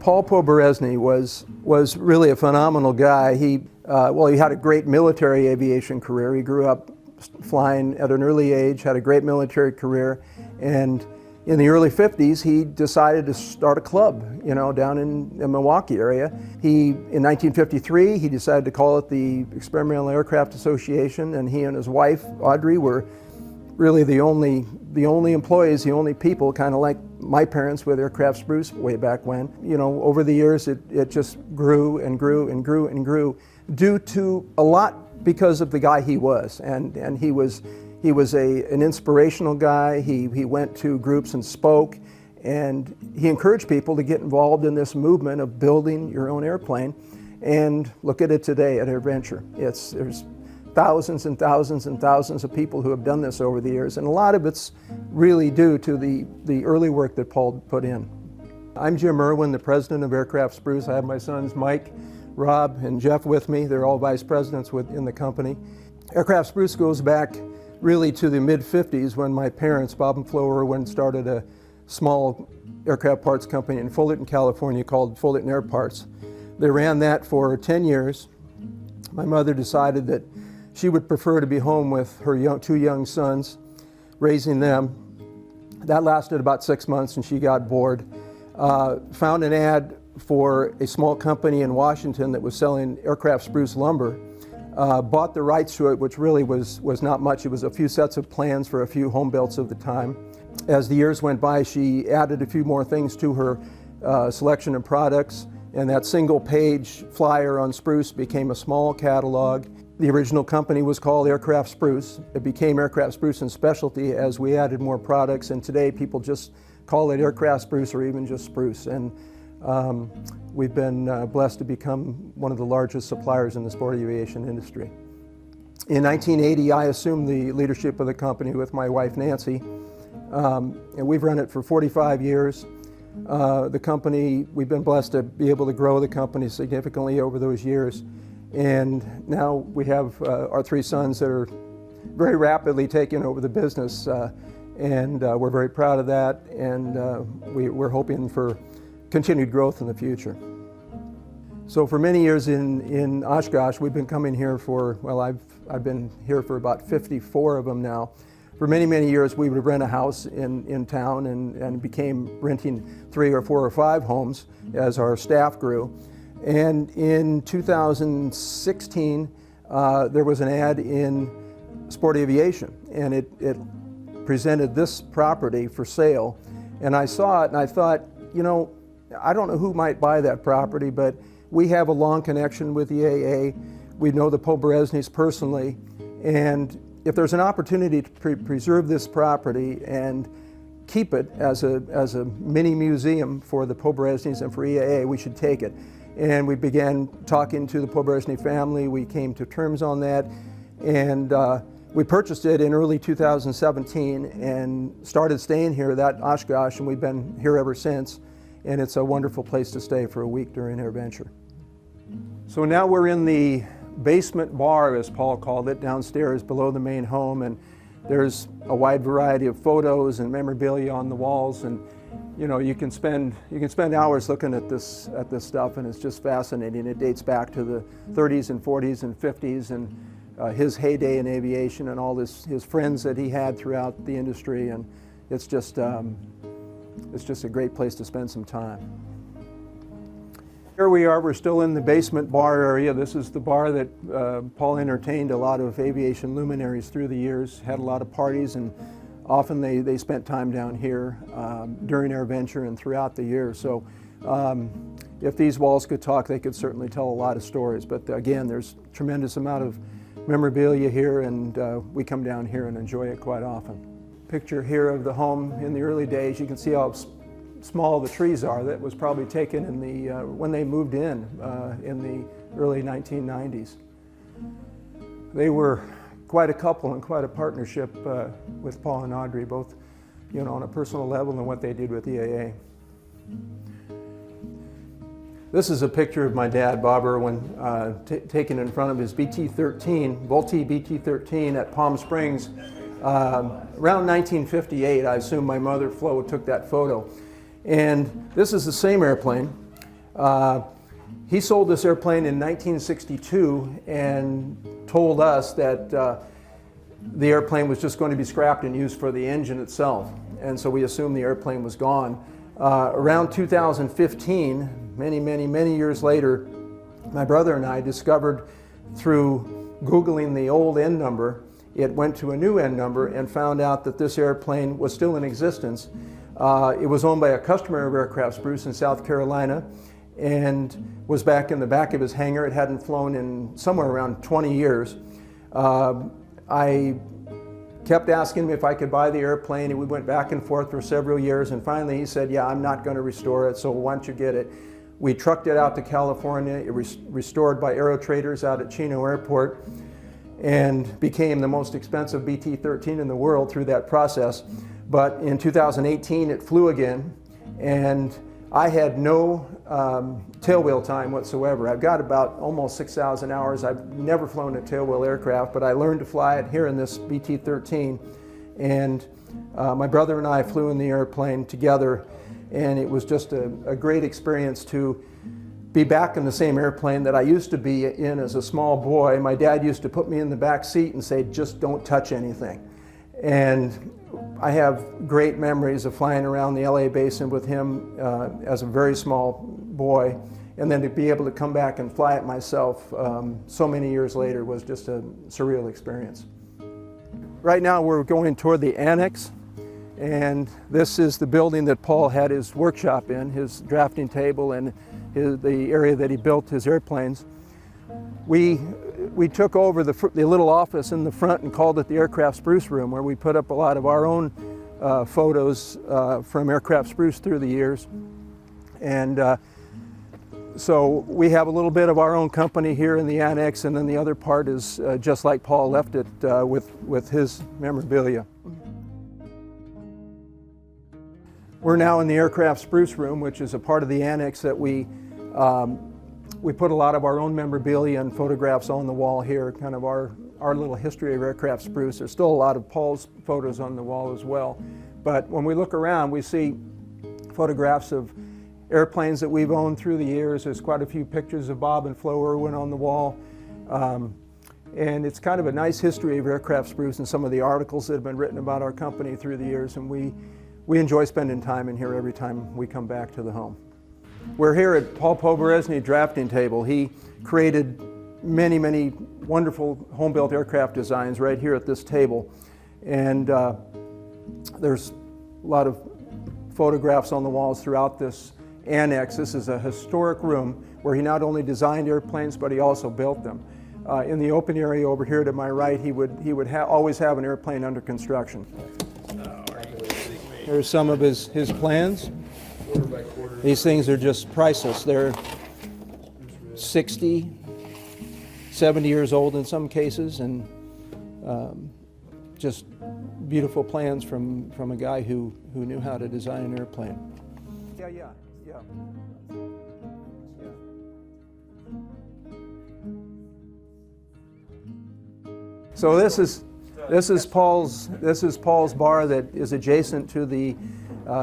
Paul Poberezny was really a phenomenal guy. He had a great military aviation career. He grew up flying at an early age, had a great military career, and in the early 50s, he decided to start a club, down in the Milwaukee area. In 1953, he decided to call it the Experimental Aircraft Association, and he and his wife, Audrey, were really the only employees, the only people, kind of like my parents with Aircraft Spruce way back when. Over the years, it just grew and grew and grew and grew, due to a lot because of the guy he was, and he was an inspirational guy. He went to groups and spoke, and he encouraged people to get involved in this movement of building your own airplane. And look at it today at AirVenture. There's thousands and thousands and thousands of people who have done this over the years, and a lot of it's really due to the early work that Paul put in. I'm Jim Irwin, the president of Aircraft Spruce. I have my sons Mike, Rob, and Jeff with me. They're all vice presidents in the company. Aircraft Spruce goes back really to the mid-50s when my parents, Bob and Flo Irwin, started a small aircraft parts company in Fullerton, California called Fullerton Air Parts. They ran that for 10 years. My mother decided that she would prefer to be home with her two young sons, raising them. That lasted about 6 months and she got bored. Found an ad for a small company in Washington that was selling Aircraft Spruce lumber. Bought the rights to it, which really was not much. It was a few sets of plans for a few home builds of the time. As the years went by, she added a few more things to her selection of products, and that single page flyer on Spruce became a small catalog. The original company was called Aircraft Spruce. It became Aircraft Spruce and Specialty as we added more products, and today people just call it Aircraft Spruce or even just Spruce. And we've been blessed to become one of the largest suppliers in the sport aviation industry. In 1980, I assumed the leadership of the company with my wife, Nancy, and we've run it for 45 years. The company, we've been blessed to be able to grow the company significantly over those years. And now we have our three sons that are very rapidly taking over the business, and we're very proud of that, and we're hoping for continued growth in the future. So for many years in Oshkosh, we've been coming here for, well, I've been here for about 54 of them now. For many, many years, we would rent a house in town and became renting 3 or 4 or 5 homes as our staff grew. And in 2016, there was an ad in Sport Aviation, and it presented this property for sale. And I saw it and I thought, I don't know who might buy that property, but we have a long connection with the AA. We know the Pobereznys personally, and if there's an opportunity to preserve this property and keep it as a mini museum for the Pobereznys and for EAA, we should take it. And we began talking to the Poberezny family. We came to terms on that, and we purchased it in early 2017 and started staying here at Oshkosh, and we've been here ever since. And it's a wonderful place to stay for a week during AirVenture. So now we're in the basement bar, as Paul called it, downstairs below the main home, and there's a wide variety of photos and memorabilia on the walls, and you can spend hours looking at this stuff, and it's just fascinating. It dates back to the 30s and 40s and 50s, and his heyday in aviation, and all his friends that he had throughout the industry, and it's just a great place to spend some time. Here we are, we're still in the basement bar area. This is the bar that Paul entertained a lot of aviation luminaries through the years, had a lot of parties, and often they spent time down here during AirVenture and throughout the year. So if these walls could talk, they could certainly tell a lot of stories. But again, there's a tremendous amount of memorabilia here, and we come down here and enjoy it quite often. Picture here of the home in the early days. You can see how small the trees are. That was probably taken in when they moved in the early 1990s. They were quite a couple and quite a partnership with Paul and Audrey, both on a personal level and what they did with the AA. This is a picture of my dad, Bob Irwin, taken in front of his BT-13, Vultee BT-13 at Palm Springs. Around 1958, I assume my mother, Flo, took that photo. And this is the same airplane. He sold this airplane in 1962 and told us that the airplane was just going to be scrapped and used for the engine itself. And so we assumed the airplane was gone. Around 2015, many years later, my brother and I discovered through Googling the old N number, it went to a new N number and found out that this airplane was still in existence. It was owned by a customer of Aircraft Spruce in South Carolina and was back in the back of his hangar. It hadn't flown in somewhere around 20 years. I kept asking him if I could buy the airplane, and we went back and forth for several years, and finally he said, yeah, I'm not going to restore it, so why don't you get it? We trucked it out to California. It was restored by Aero Traders out at Chino Airport and became the most expensive BT-13 in the world through that process. But in 2018 it flew again, and I had no tailwheel time whatsoever. I've got about almost 6,000 hours. I've never flown a tailwheel aircraft, but I learned to fly it here in this BT-13. And my brother and I flew in the airplane together, and it was just a great experience to be back in the same airplane that I used to be in as a small boy. My dad used to put me in the back seat and say, just don't touch anything. And I have great memories of flying around the LA basin with him as a very small boy, and then to be able to come back and fly it myself so many years later was just a surreal experience. Right now we're going toward the annex, and this is the building that Paul had his workshop in, his drafting table and the area that he built his airplanes. We took over the little office in the front and called it the Aircraft Spruce room, where we put up a lot of our own photos from Aircraft Spruce through the years. And so we have a little bit of our own company here in the annex, and then the other part is just like Paul left it with his memorabilia. We're now in the Aircraft Spruce room, which is a part of the annex that we put a lot of our own memorabilia and photographs on the wall here, kind of our little history of Aircraft Spruce. There's still a lot of Paul's photos on the wall as well. But when we look around, we see photographs of airplanes that we've owned through the years. There's quite a few pictures of Bob and Flo Irwin on the wall. And it's kind of a nice history of Aircraft Spruce and some of the articles that have been written about our company through the years. And we enjoy spending time in here every time we come back to the home. We're here at Paul Poberezny drafting table. He created many wonderful home-built aircraft designs right here at this table. And there's a lot of photographs on the walls throughout this annex. This is a historic room where he not only designed airplanes, but he also built them. In the open area over here to my right, he would always have an airplane under construction. Here's some of his plans. These things are just priceless. They're 60, 70 years old in some cases, and just beautiful plans from a guy who knew how to design an airplane. Yeah. So this is Paul's bar that is adjacent to the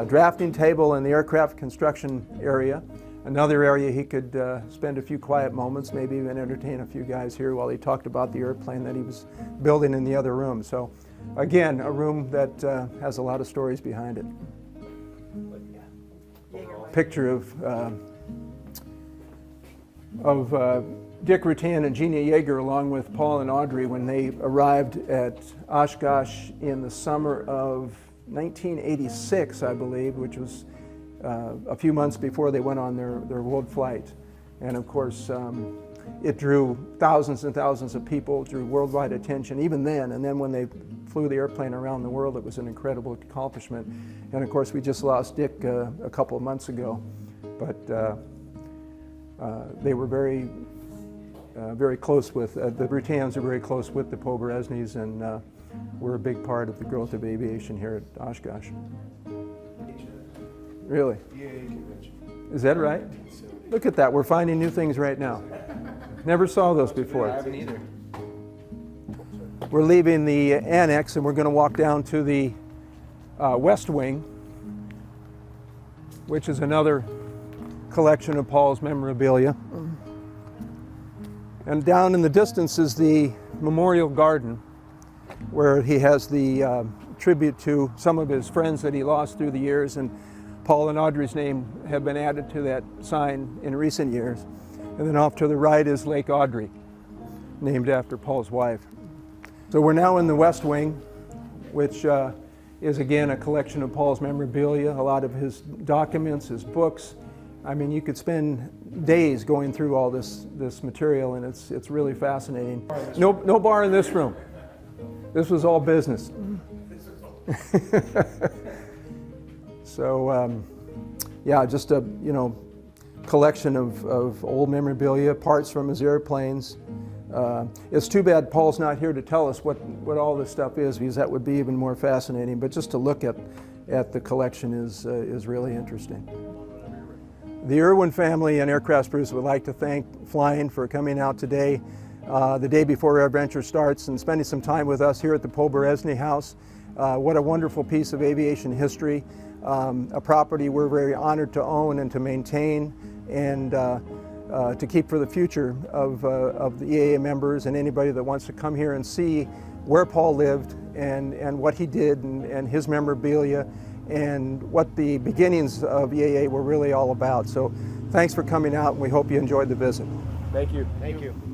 drafting table and the aircraft construction area. Another area he could spend a few quiet moments, maybe even entertain a few guys here while he talked about the airplane that he was building in the other room. So again, a room that has a lot of stories behind it. Picture of Dick Rutan and Gina Yeager along with Paul and Audrey when they arrived at Oshkosh in the summer of 1986, I believe, which was a few months before they went on their world flight. And of course, it drew thousands and thousands of people, drew worldwide attention even then. And then when they flew the airplane around the world, it was an incredible accomplishment. And of course, we just lost Dick a couple of months ago. But they were very close with, the Rutans are very close with the Pobereznys, and we're a big part of the growth of aviation here at Oshkosh. Really? Is that right? Look at that, we're finding new things right now. Never saw those before. I haven't either. We're leaving the annex and we're going to walk down to the West Wing, which is another collection of Paul's memorabilia. And down in the distance is the memorial garden, where he has the tribute to some of his friends that he lost through the years, and Paul and Audrey's name have been added to that sign in recent years. And then off to the right is Lake Audrey, named after Paul's wife. So we're now in the West Wing, which is again a collection of Paul's memorabilia, a lot of his documents, his books. I mean, you could spend days going through all this material, and it's really fascinating. No bar in this room. This was all business. So yeah, just a collection of old memorabilia, parts from his airplanes. It's too bad Paul's not here to tell us what all this stuff is, because that would be even more fascinating. But just to look at the collection is really interesting. The Irwin family and Aircraft Spruce would like to thank Flying for coming out today, the day before our adventure starts, and spending some time with us here at the Poberezny house. What a wonderful piece of aviation history, a property we're very honored to own and to maintain, and to keep for the future of the EAA members and anybody that wants to come here and see where Paul lived and what he did and his memorabilia and what the beginnings of EAA were really all about. So thanks for coming out, and we hope you enjoyed the visit. Thank you. Thank you.